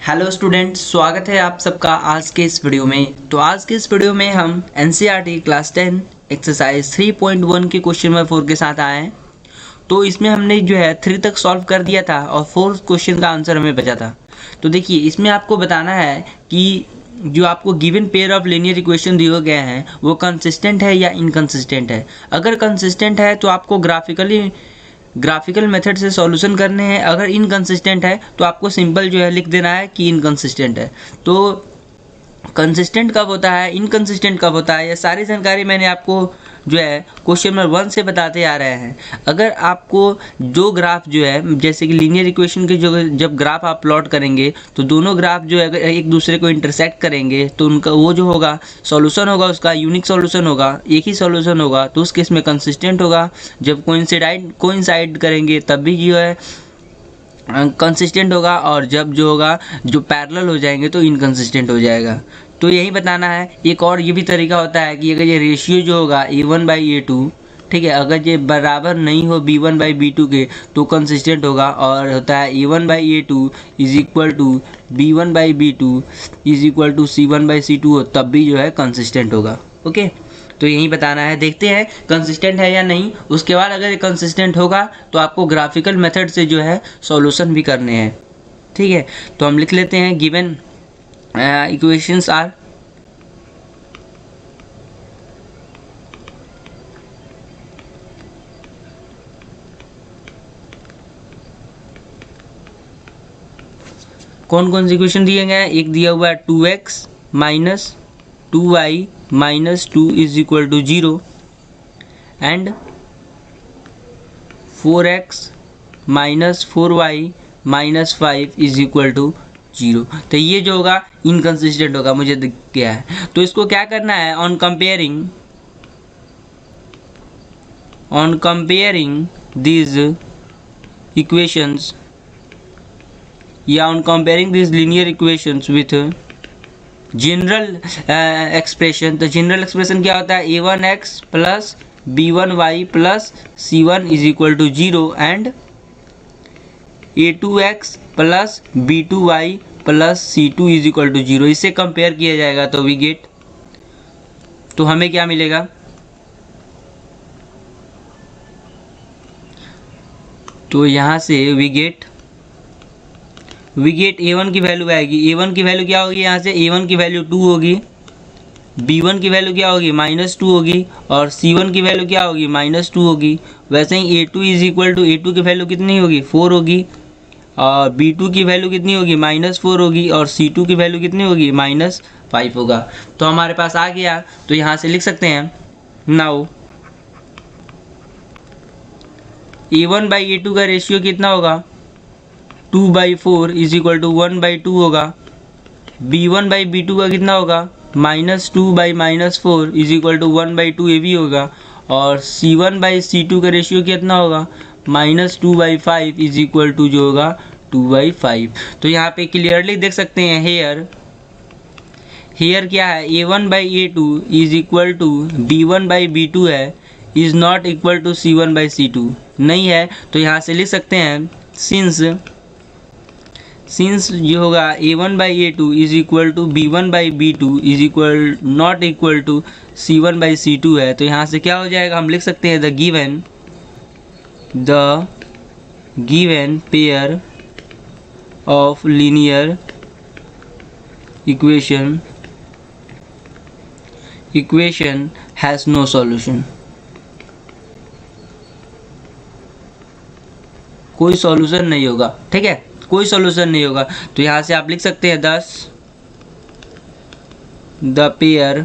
Hello students, स्वागत है आप सबका आज के इस वीडियो में। तो आज के इस वीडियो में हम एनसीईआरटी क्लास 10 एक्सरसाइज 3.1 के क्वेश्चन नंबर 4 के साथ आए हैं। तो इसमें हमने जो है 3 तक सॉल्व कर दिया था और 4 क्वेश्चन का आंसर हमें बचा था। तो देखिए, इसमें आपको बताना है कि जो आपको given pair of linear equation दिए गए हैं वो कंसिस्टेंट है या इनकंसिस्टेंट है। अगर कंसिस्टेंट है तो आपको ग्राफिकल मेथड से सॉल्यूशन करने हैं। अगर इनकंसिस्टेंट है तो आपको सिंपल जो है लिख देना है कि इनकंसिस्टेंट है। तो कंसिस्टेंट कब होता है, इनकंसिस्टेंट कब होता है, ये सारी जानकारी मैंने आपको जो है क्वेश्चन नंबर 1 से बताते आ रहे हैं। अगर आपको जो ग्राफ जो है, जैसे कि लीनियर इक्वेशन के जो जब ग्राफ आप प्लॉट करेंगे तो दोनों ग्राफ जो है अगर एक दूसरे को इंटरसेक्ट करेंगे तो उनका वो जो होगा सॉल्यूशन होगा, उसका यूनिक सॉल्यूशन होगा, एक ही सॉल्यूशन होगा। तो उस केस में कंसिस्टेंट होगा। जब कोइंसाइड करेंगे तब भी जो है कंसिस्टेंट होगा, और जब जो होगा जो पैरेलल हो जाएंगे तो इनकंसिस्टेंट हो जाएगा। तो यही बताना है। एक और ये भी तरीका होता है कि अगर ये रेशियो जो होगा A1/A2, ठीक है, अगर ये बराबर नहीं हो B1/B2 के तो कंसिस्टेंट होगा। और होता है A1/A2 is equal to B1/B2 is equal to C1/C2 हो, तब भी जो है कंसिस्टेंट होगा। ओके, तो यही बताना है। देखते हैं कंसिस्टेंट है या नहीं। उसके बाद अगर ये कंसिस्टेंट होगा तो आपको ग्राफिकल मेथड से जो है सॉल्यूशन भी करने हैं। ठीक है, तो हम लिख लेते हैं गिवन इक्वेशंस आर कौन कौन से इक्वेशन दिए गए हैं। एक दिया हुआ है 2x minus 2y minus 2 is equal to 0 and 4x minus 4y minus 5 is equal to 0। तो ये जो होगा इनकंसिस्टेंट होगा, मुझे दिख गया है। तो इसको क्या करना है, ऑन कंपेयरिंग दीज इक्वेशंस या on comparing these linear equations with general expression. तो जनरल एक्सप्रेशन क्या होता है, a1x plus b1y plus c1 is equal to 0 and a2x plus b2y plus c2 is equal to 0। इससे compare किया जाएगा तो we get, तो हमें क्या मिलेगा, तो यहाँ से वी गेट a1 की वैल्यू आएगी। a1 की वैल्यू क्या होगी, यहाँ से a1 की वैल्यू 2 होगी, b1 की वैल्यू क्या होगी -2 होगी, और c1 की वैल्यू क्या होगी -2 होगी। वैसे ही a2 is equal to a2 की वैल्यू कितनी होगी 4 होगी, और b2 की वैल्यू कितनी होगी -4 होगी, और c2 की वैल्यू कितनी होगी -5 होगा। तो हमारे पास आ गया। तो यहाँ से लिख सकते हैं नाउ a1/a2 का रेशियो कितना होगा 2/4 इज इक्वल टू 1/2 होगा। b1/b2 का कितना होगा -2/-4 इज इक्वल टू 1/2 ये भी होगा। और c1/c2 का रेशियो कितना होगा -2/5 इज इक्वल टू जो होगा 2/5। तो यहाँ पे क्लियरली देख सकते हैं हेयर क्या है, a1/a2 is equal to b1/b2 है, is not equal to c1/c2 नहीं है। तो यहाँ से लिख सकते हैं सिंस ये होगा a1/a2 is equal to b1/b2 is equal not equal to c1/c2 है। तो यहाँ से क्या हो जाएगा, हम लिख सकते हैं the given pair of linear equation has no solution. कोई सॉल्यूशन नहीं होगा, ठीक है, कोई सॉल्यूशन नहीं होगा। तो यहाँ से आप लिख सकते हैं the pair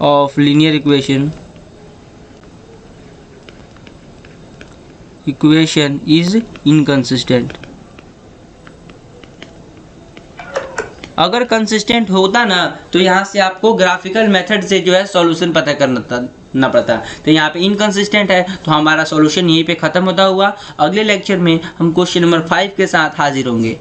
of linear equation is inconsistent. अगर कंसिस्टेंट होता ना तो यहाँ से आपको ग्राफिकल मेथड से जो है सॉल्यूशन पता करना पड़ता। तो यहाँ पे इनकंसिस्टेंट है तो हमारा सॉल्यूशन यहीं पे ख़त्म होता हुआ। अगले लेक्चर में हम क्वेश्चन नंबर 5 के साथ हाजिर होंगे।